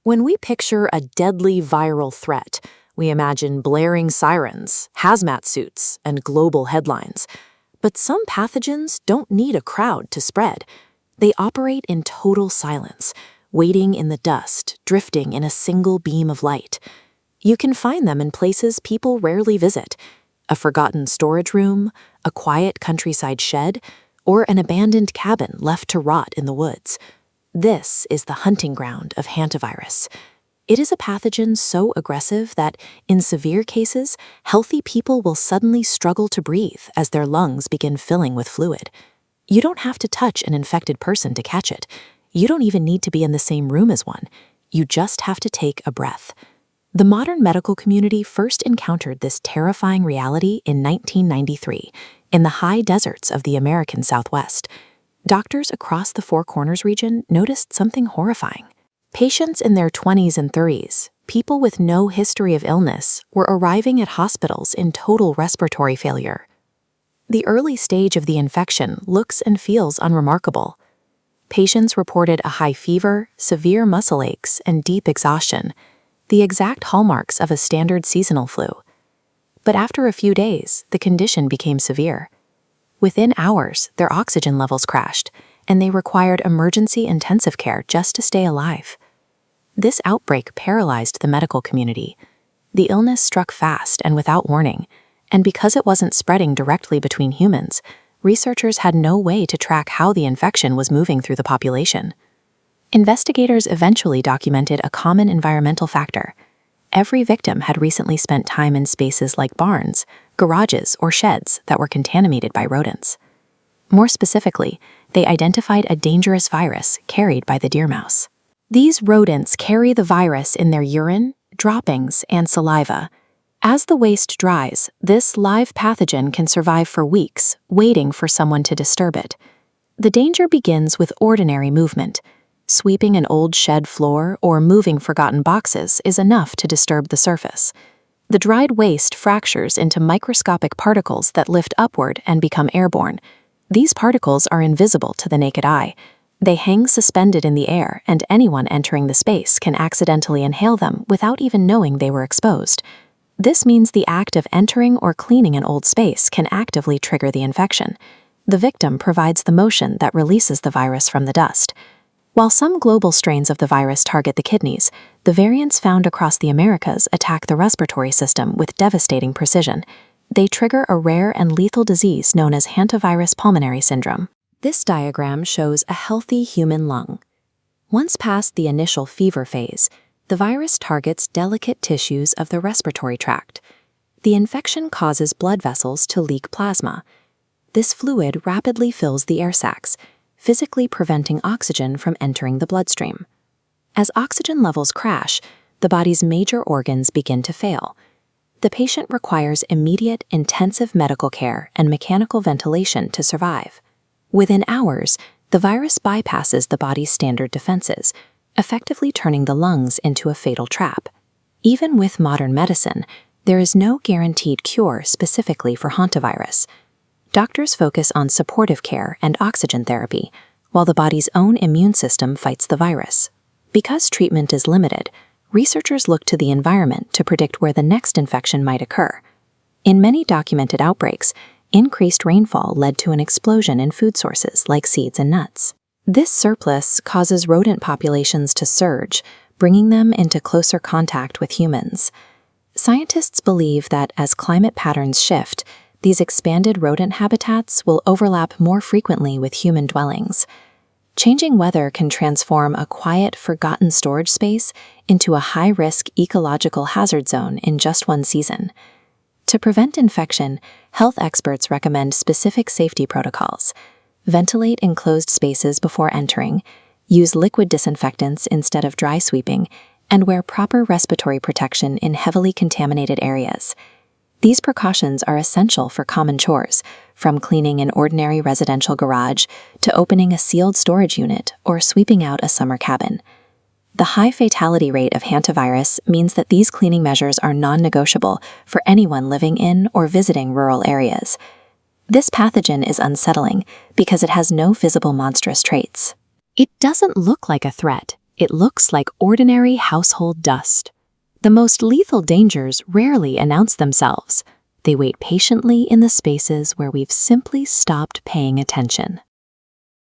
When we picture a deadly viral threat, we imagine blaring sirens, hazmat suits, and global headlines. But some pathogens don't need a crowd to spread. They operate in total silence, waiting in the dust, drifting in a single beam of light. You can find them in places people rarely visit: a forgotten storage room, a quiet countryside shed, or an abandoned cabin left to rot in the woods. This is the hunting ground of hantavirus. It is a pathogen so aggressive that, in severe cases, healthy people will suddenly struggle to breathe as their lungs begin filling with fluid. You don't have to touch an infected person to catch it. You don't even need to be in the same room as one. You just have to take a breath. The modern medical community first encountered this terrifying reality in 1993 in the high deserts of the American Southwest. Doctors across the Four Corners region noticed something horrifying. Patients in their 20s and 30s, people with no history of illness, were arriving at hospitals in total respiratory failure. The early stage of the infection looks and feels unremarkable. Patients reported a high fever, severe muscle aches, and deep exhaustion, the exact hallmarks of a standard seasonal flu. But after a few days, the condition became severe. Within hours, their oxygen levels crashed, and they required emergency intensive care just to stay alive. This outbreak paralyzed the medical community. The illness struck fast and without warning, and because it wasn't spreading directly between humans, researchers had no way to track how the infection was moving through the population. Investigators eventually documented a common environmental factor. Every victim had recently spent time in spaces like barns, garages, or sheds that were contaminated by rodents. More specifically, they identified a dangerous virus carried by the deer mouse. These rodents carry the virus in their urine, droppings, and saliva. As the waste dries, this live pathogen can survive for weeks, waiting for someone to disturb it. The danger begins with ordinary movement. Sweeping an old shed floor or moving forgotten boxes is enough to disturb the surface. The dried waste fractures into microscopic particles that lift upward and become airborne. These particles are invisible to the naked eye. They hang suspended in the air, and anyone entering the space can accidentally inhale them without even knowing they were exposed. This means the act of entering or cleaning an old space can actively trigger the infection. The victim provides the motion that releases the virus from the dust. While some global strains of the virus target the kidneys, the variants found across the Americas attack the respiratory system with devastating precision. They trigger a rare and lethal disease known as Hantavirus Pulmonary Syndrome. This diagram shows a healthy human lung. Once past the initial fever phase, the virus targets delicate tissues of the respiratory tract. The infection causes blood vessels to leak plasma. This fluid rapidly fills the air sacs, physically preventing oxygen from entering the bloodstream. As oxygen levels crash, the body's major organs begin to fail. The patient requires immediate, intensive medical care and mechanical ventilation to survive. Within hours, the virus bypasses the body's standard defenses, effectively turning the lungs into a fatal trap. Even with modern medicine, there is no guaranteed cure specifically for hantavirus. Doctors focus on supportive care and oxygen therapy, while the body's own immune system fights the virus. Because treatment is limited, researchers look to the environment to predict where the next infection might occur. In many documented outbreaks, increased rainfall led to an explosion in food sources like seeds and nuts. This surplus causes rodent populations to surge, bringing them into closer contact with humans. Scientists believe that as climate patterns shift, these expanded rodent habitats will overlap more frequently with human dwellings. Changing weather can transform a quiet, forgotten storage space into a high-risk ecological hazard zone in just one season. To prevent infection, health experts recommend specific safety protocols. Ventilate enclosed spaces before entering, use liquid disinfectants instead of dry sweeping, and wear proper respiratory protection in heavily contaminated areas. These precautions are essential for common chores, from cleaning an ordinary residential garage to opening a sealed storage unit or sweeping out a summer cabin. The high fatality rate of hantavirus means that these cleaning measures are non-negotiable for anyone living in or visiting rural areas. This pathogen is unsettling because it has no visible monstrous traits. It doesn't look like a threat. It looks like ordinary household dust. The most lethal dangers rarely announce themselves. They wait patiently in the spaces where we've simply stopped paying attention.